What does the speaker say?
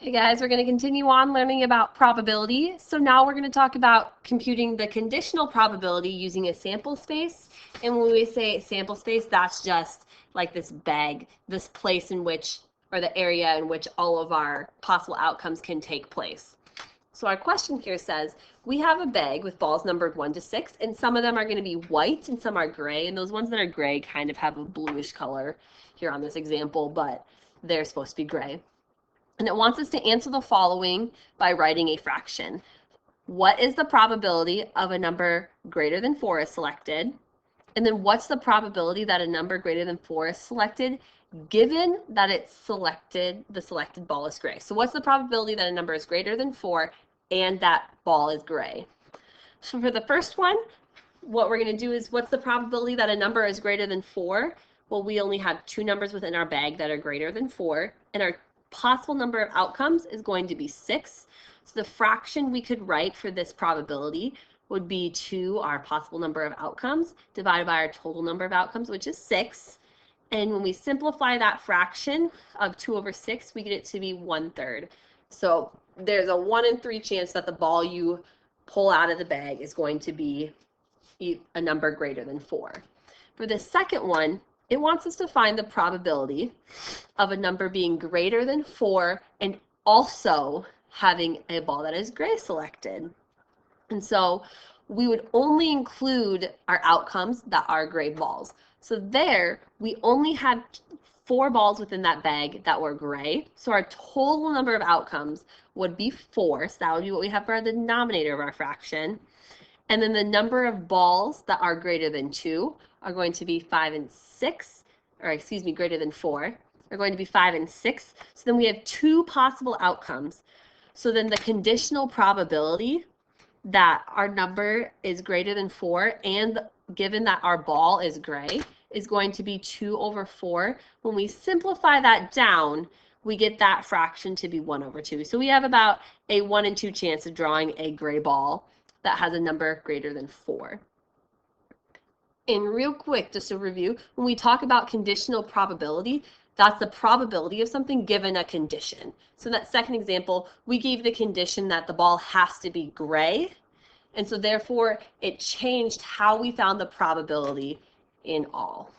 Hey guys, we're going to continue on learning about probability. So now we're going to talk about computing the conditional probability using a sample space. And when we say sample space, that's just like this bag, this place in which, or the area in which all of our possible outcomes can take place. So our question here says, we have a bag with balls numbered 1 to 6, and some of them are going to be white and some are gray. And those ones that are gray kind of have a bluish color here on this example, but they're supposed to be gray. And it wants us to answer the following by writing a fraction. What is the probability of a number greater than 4 is selected? And then what's the probability that a number greater than 4 is selected given that it's selected, the selected ball is gray? So what's the probability that a number is greater than 4 and that ball is gray? So for the first one, what we're going to do is, what's the probability that a number is greater than 4? Well, we only have 2 numbers within our bag that are greater than 4, and our possible number of outcomes is going to be 6. So the fraction we could write for this probability would be 2, our possible number of outcomes, divided by our total number of outcomes, which is 6. And when we simplify that fraction of 2 over 6, we get it to be 1/3. So there's a 1 in 3 chance that the ball you pull out of the bag is going to be a number greater than 4. For the second one, it wants us to find the probability of a number being greater than 4 and also having a ball that is gray selected. And so we would only include our outcomes that are gray balls. So there, we only had 4 balls within that bag that were gray. So our total number of outcomes would be 4. So that would be what we have for the denominator of our fraction. And then the number of balls that are greater than 2 are going to be 5 and 6, or excuse me, greater than 4, are going to be 5 and 6. So then we have 2 possible outcomes. So then the conditional probability that our number is greater than 4, and given that our ball is gray, is going to be 2 over 4. When we simplify that down, we get that fraction to be 1 over 2. So we have about a 1 in 2 chance of drawing a gray ball that has a number greater than 4. And real quick, just to review, when we talk about conditional probability, that's the probability of something given a condition. So in that second example, we gave the condition that the ball has to be gray, and so therefore it changed how we found the probability in all.